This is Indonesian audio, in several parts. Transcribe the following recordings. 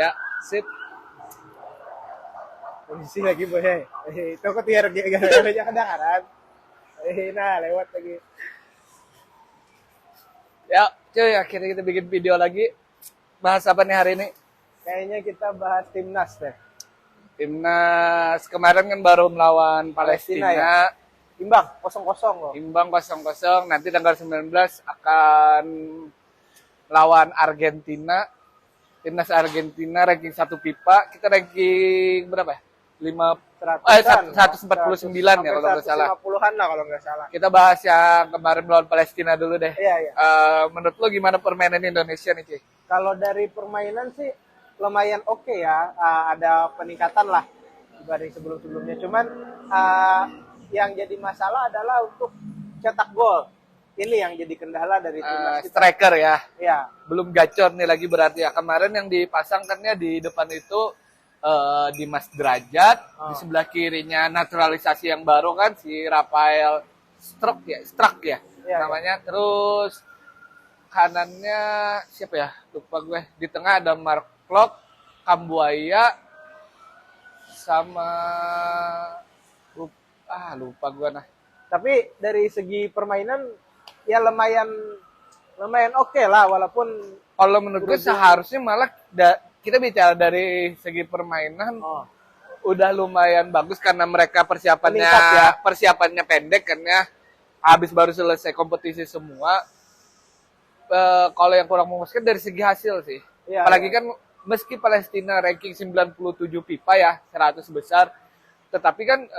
Ya, sip. Polisi lagi boy. Itu kok tiar gara-gara kedengaran. Nah, lewat lagi. Ya, cuy, akhirnya kita bikin video lagi. Bahas apa nih hari ini? Kayaknya kita bahas timnas deh. Timnas kemarin kan baru melawan Palestina, Palestina. ya? Imbang 0-0 loh. Imbang 0-0. Nanti tanggal 19 akan lawan Argentina. Timnas Argentina ranking 1 FIFA. Kita ranking berapa ya? 149 ya kalau nggak salah. 150-an lah kalau nggak salah. Kita bahas yang kemarin melawan Palestina dulu deh. Iya, iya. Menurut lo gimana permainan Indonesia nih, Ci? Kalau dari permainan sih lumayan oke ya. Ada peningkatan lah dibanding sebelum-sebelumnya. Cuman yang jadi masalah adalah untuk cetak gol. Ini yang jadi kendala dari timnas kita. Striker ya. Iya. Belum gacor nih lagi berarti ya. Kemarin yang dipasangkannya di depan itu Dimas Derajat, di sebelah kirinya naturalisasi yang baru kan si Rafael Struck ya Iya, namanya. Terus kanannya siapa ya? Lupa gue. Di tengah ada Mark Klok, Kambuaya sama lupa gue nah. Tapi dari segi permainan ya lumayan oke lah, walaupun Kalau menurut gue seharusnya malah kita bicara dari segi permainan udah lumayan bagus karena mereka persiapannya pendek kan ya. Habis baru selesai kompetisi semua. Kalau yang kurang memuaskan dari segi hasil sih. Ya, Apalagi kan meski Palestina ranking 97 FIFA ya, 100 besar. Tetapi kan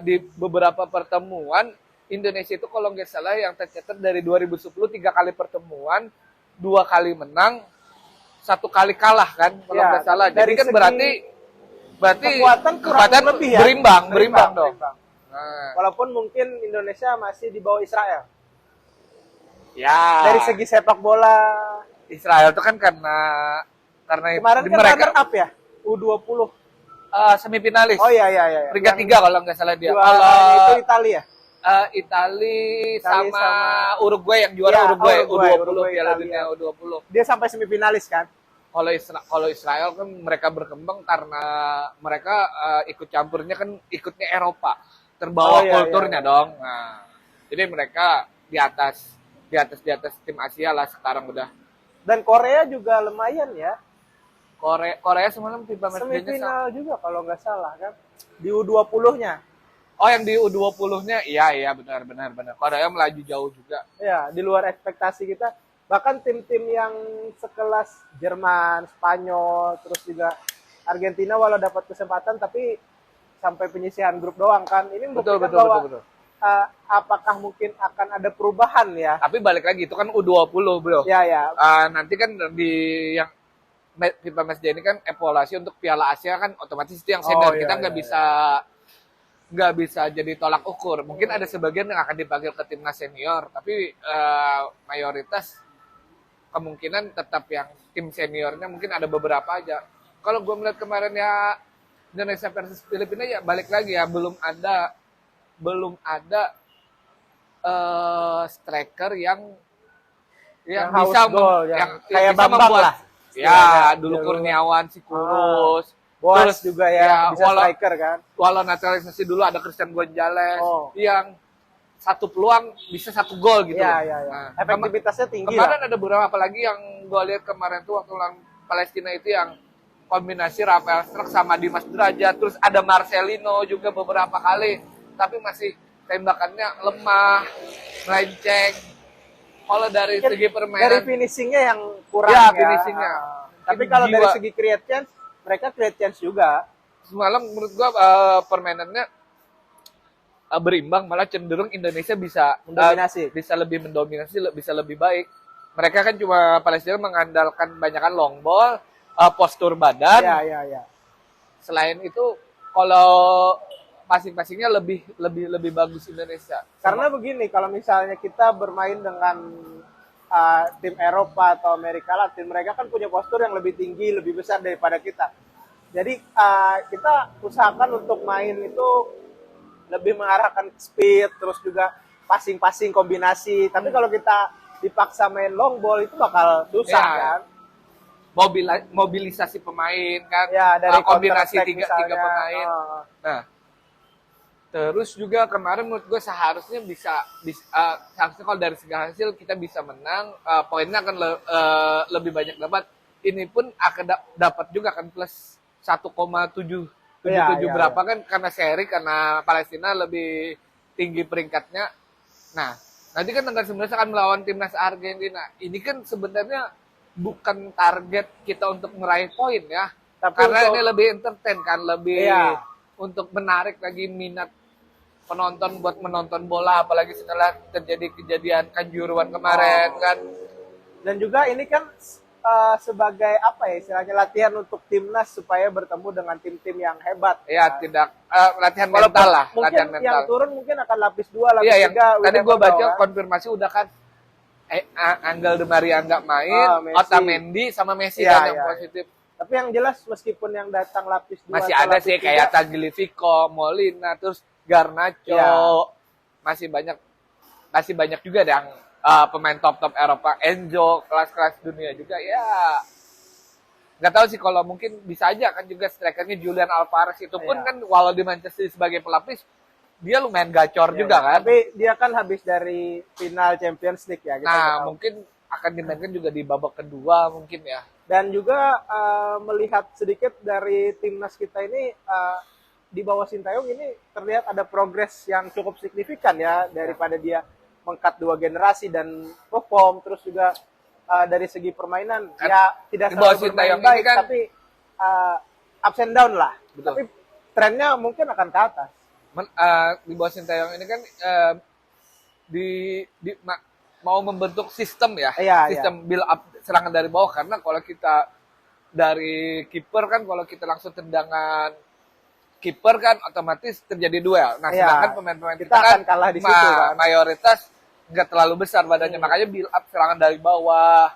di beberapa pertemuan Indonesia itu kalau nggak salah yang tercatat dari 2010 3 kali pertemuan, 2 kali menang, 1 kali kalah kan kalau nggak salah. Jadi kan berarti kekuatan lebih ya. Berimbang dong. Nah. Walaupun mungkin Indonesia masih di bawah Israel. Ya. Dari segi sepak bola Israel itu kan karena kemarin kan mereka runner up ya, U20. Semifinalis. Oh iya. Peringkat 3 kalau nggak salah dia. Kalau itu Italia. Itali sama Uruguay yang juara Uruguay U20 Piala Dunia U20. Dia sampai semifinalis kan. Kalau Israel kan mereka berkembang karena mereka ikut campurnya kan ikutnya Eropa, terbawa kulturnya dong. Nah, jadi mereka di atas tim Asia lah sekarang udah. Dan Korea juga lumayan ya. Korea semalam FIFA match semifinal juga kalau nggak salah kan. Di U20-nya. Oh, yang di U20-nya, iya benar. Korea melaju jauh juga. Ya, di luar ekspektasi kita. Bahkan tim-tim yang sekelas Jerman, Spanyol, terus juga Argentina walau dapat kesempatan tapi sampai penyisihan grup doang kan. Ini betul. Apakah mungkin akan ada perubahan ya? Tapi balik lagi itu kan U20, Bro. Ya. Nanti kan di yang FIFA Matchday ini kan evaluasi untuk Piala Asia kan otomatis itu yang senior. Kita nggak bisa jadi tolak ukur. Mungkin ada sebagian yang akan dipanggil ke timnas senior, tapi mayoritas kemungkinan tetap yang tim seniornya mungkin ada beberapa aja. Kalau gue melihat kemarin ya Indonesia versus Filipina ya balik lagi ya belum ada striker yang bisa kayak Bambang lah. Ya, dulu Kurniawan, si Kurus. Boas juga ya bisa striker kan. Walau naturalisasi dulu ada Christian Gonzalez yang satu peluang bisa 1 gol gitu. Iya. Nah, efektivitasnya tinggi. Kemarin ada beberapa apalagi yang gue lihat kemarin tuh waktu lawan Palestina itu yang kombinasi Rafael Struck sama Dimas Derajat, terus ada Marcelino juga beberapa kali, tapi masih tembakannya lemah, melenceng. Kalau dari segi permainan dari finishingnya yang kurang ya. Finishingnya. Tapi kalau dari segi create chance, mereka create chance juga. Semalam menurut gua permainannya berimbang, malah cenderung Indonesia bisa mendominasi. Bisa lebih mendominasi, bisa lebih baik. Mereka kan cuma Palestina mengandalkan banyakan long ball, postur badan. Ya. Selain itu kalau passing-passingnya lebih bagus Indonesia. Karena begini, kalau misalnya kita bermain dengan tim Eropa atau Amerika Latin, mereka kan punya postur yang lebih tinggi, lebih besar daripada kita. Jadi kita usahakan untuk main itu lebih mengarahkan speed, terus juga passing kombinasi. Tapi kalau kita dipaksa main long ball itu bakal susah kan. mobilisasi pemain kan, Ya, dari kombinasi counter attack tiga misalnya. pemain. Nah, terus juga kemarin menurut gue seharusnya seharusnya kalau dari segi hasil kita bisa menang, poinnya akan lebih banyak dapat. Ini pun akan dapat juga kan plus 1,77 berapa kan karena seri, karena Palestina lebih tinggi peringkatnya. Nah, nanti kan tanggal 19 akan melawan timnas Argentina. Ini kan sebenarnya bukan target kita untuk meraih poin ya. Tapi Karena untuk, ini lebih entertain kan, lebih Iya. untuk menarik lagi minat penonton buat menonton bola, apalagi setelah terjadi kejadian Kanjuruhan kemarin kan. dan juga ini kan sebagai apa ya istilahnya latihan untuk timnas supaya bertemu dengan tim-tim yang hebat. Ya, tidak latihan Walaupun mental lah, mungkin latihan yang mental. turun mungkin akan lapis 2, lapis Iya, yang 3. tadi gue baca konfirmasi udah kan Angel Di Maria nggak main, Messi. Otamendi sama Messi Iya, kan yang iya. positif. Tapi yang jelas meskipun yang datang lapis 2 Masih atau ada lapis sih 3, kayak Tagliafico, Molina, terus Garnacho. Iya. Masih banyak juga yang pemain top Eropa, Enzo, kelas-kelas dunia juga ya. Nggak tahu sih, kalau mungkin bisa aja kan juga strikernya Julian Alvarez itu pun Iya. kan walau di Manchester sebagai pelapis dia lumayan gacor juga kan. Tapi dia kan habis dari final Champions League ya. Kita nggak Nah, tahu. mungkin akan dimainkan juga di babak kedua mungkin ya. Dan juga melihat sedikit dari timnas kita ini di bawah Sintayong ini terlihat ada progres yang cukup signifikan ya daripada dia mengkat 2 generasi dan perform, terus juga dari segi permainan Kan, ya tidak di bawah selalu bermain Sintayong ini baik kan- tapi ups and down lah. Betul. Tapi trennya mungkin akan ke atas. Di bawah Sintayong ini kan mau membentuk sistem ya, Iya, sistem build up serangan dari bawah, karena kalau kita dari kiper kan, kalau kita langsung tendangan kiper kan otomatis terjadi duel. Nah, Iya, sedangkan pemain-pemain kita kita kan akan kalah di situ kan. mayoritas nggak terlalu besar badannya, makanya build up serangan dari bawah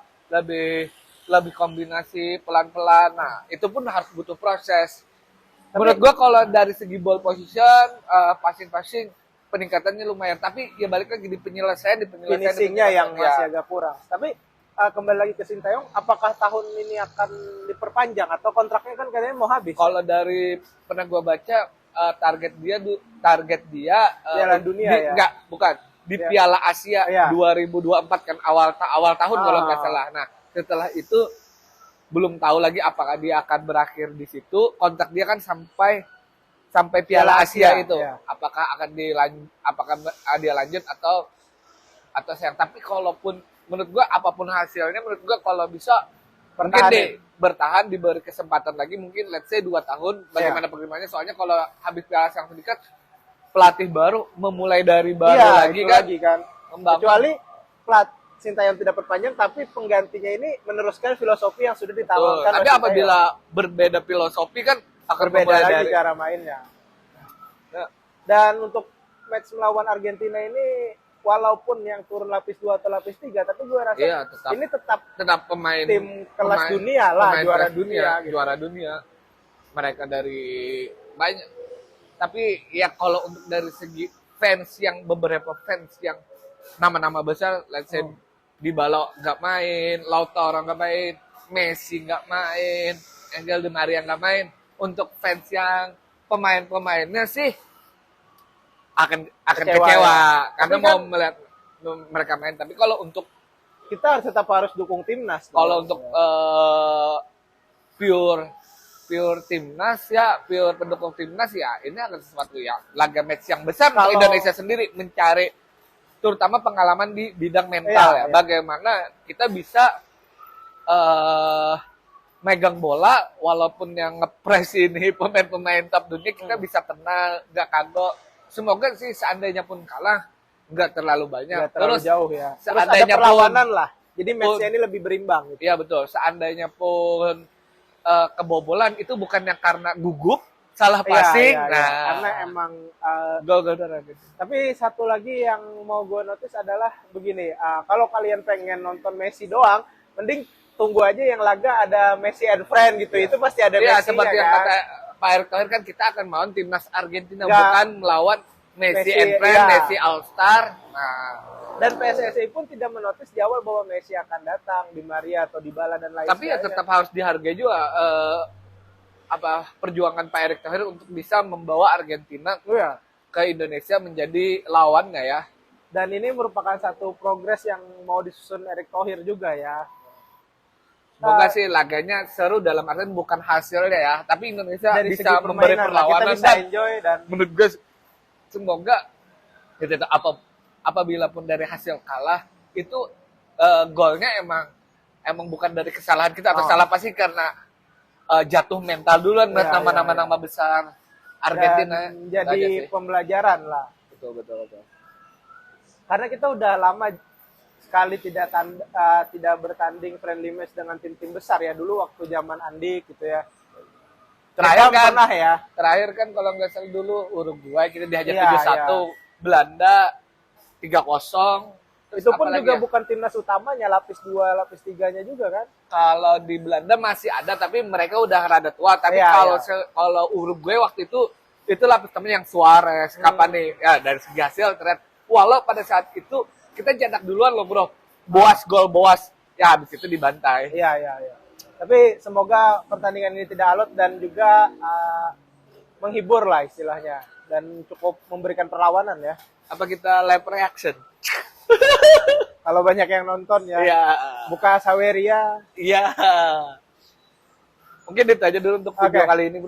lebih kombinasi pelan-pelan. Nah, itu pun harus butuh proses. Menurut gua kalau dari segi ball position, passing peningkatannya lumayan, tapi ya balik lagi di penyelesaian, Finishingnya yang ya. masih agak kurang. Tapi kembali lagi ke Sintayong, apakah tahun ini akan diperpanjang atau kontraknya kan katanya mau habis? Kalau dari pernah gua baca target dia Piala Dunia ya? Enggak, bukan. Di Ya. Piala Asia Ya. 2024 kan awal tahun kalau nggak Ah. salah. Nah, setelah itu belum tahu lagi apakah dia akan berakhir di situ. Kontrak dia kan sampai Piala Piala Asia Asia, itu. ya. Apakah dia lanjut atau sayang. Tapi kalaupun menurut gua apapun hasilnya, menurut gua kalau bisa mungkin deh bertahan, diberi kesempatan lagi mungkin let's say 2 tahun bagaimana perkembangannya. Soalnya kalau habis Piala Asia yang sedikit, pelatih baru memulai dari baru Iya, lagi kan. Membangun. Kecuali Sintayong tidak perpanjang, tapi penggantinya ini meneruskan filosofi yang sudah ditawarkan. Tapi oleh apabila berbeda filosofi kan akan berbeda memulai lagi dari cara mainnya. Ya. Dan untuk match melawan Argentina ini, walaupun yang turun lapis 2 atau lapis 3, tapi gue rasa Iya, tetap. ini tetap tetap pemain tim kelas dunia lah, pemain juara kelas dunia, gitu. juara dunia. Mereka dari banyak. Tapi ya kalau untuk dari segi fans, yang beberapa fans yang nama-nama besar, let's say Dybala nggak main, Lautaro nggak main, Messi nggak main, Angel Di Maria nggak main. Untuk fans yang pemain-pemainnya sih akan kecewa ya. karena Tapi mau kan- melihat mereka main. Tapi kalau untuk Kita harus dukung timnas. Kalau untuk pure timnas ya, pure pendukung timnas ya, ini akan sesuatu yang laga match yang besar untuk Kalau- Indonesia sendiri, mencari terutama pengalaman di bidang mental Iya, ya. iya. Bagaimana kita bisa megang bola walaupun yang ngepres ini pemain-pemain top dunia, kita bisa tenang, nggak kagok. Semoga sih seandainya pun kalah nggak terlalu banyak. Nggak terlalu Terus jauh ya. Terus ada seandainya perlawanan lah. Jadi match-nya ini lebih berimbang. Gitu. Iya betul. Seandainya pun kebobolan itu bukan yang karena gugup, salah passing. Iya, iya. Nah, Karena emang gol darah gitu. tapi satu lagi yang mau gue notice adalah begini, kalau kalian pengen nonton Messi doang, mending tunggu aja yang laga ada Messi and Friend gitu, itu pasti ada Iya, Messi-nya seperti yang kan. kata Pak Erick Thohir kan, kita akan melawan timnas Argentina, Nggak. bukan melawan Messi and friend, ya. Messi All Star. Nah, Dan PSSI pun tidak menotis di awal bahwa Messi akan datang, Di Maria atau Dybala dan lain tapi ya sebagainya. tetap harus dihargai juga perjuangan Pak Erick Thohir untuk bisa membawa Argentina Oh ya. ke Indonesia menjadi lawan nggak ya? Dan ini merupakan satu progres yang mau disusun Erick Thohir juga ya. Semoga sih laganya seru dalam artian bukan hasilnya ya, tapi Indonesia Dari bisa segi memberi permainan lah, perlawanan kita bisa dan enjoy dan menurut gue semoga gitu, apabila pun dari hasil kalah itu golnya emang bukan dari kesalahan kita atau salah pasti karena jatuh mental duluan Ya, nama-nama besar Argentina. dan Itu aja jadi sih. pembelajaran lah. Betul. Karena kita udah lama sekali tidak bertanding friendly match dengan tim-tim besar ya. Dulu waktu zaman Andik gitu ya. Terakhir Kita kan, pernah ya. terakhir kan kalau nggak salah dulu Uruguay kita dihajar Iya, 7-1, Belanda 3-0. Terus Itu pun apalagi juga ya? bukan timnas utamanya, lapis 2, lapis 3-nya juga kan. Kalau di Belanda masih ada tapi mereka udah rada tua. Tapi Iya, kalau iya. kalau Uruguay waktu itu lapis temen yang Suarez, kapan nih? Ya dari segi hasil ternyata walau pada saat itu kita cetak duluan loh bro. Boas gol boas. Ya habis itu dibantai. Iya. Tapi semoga pertandingan ini tidak alot dan juga menghibur lah istilahnya. Dan cukup memberikan perlawanan ya. Apa kita live reaction? Kalau banyak yang nonton ya. Iya. Buka Saweria. Iya. Mungkin itu aja dulu untuk video Oke. kali ini bro.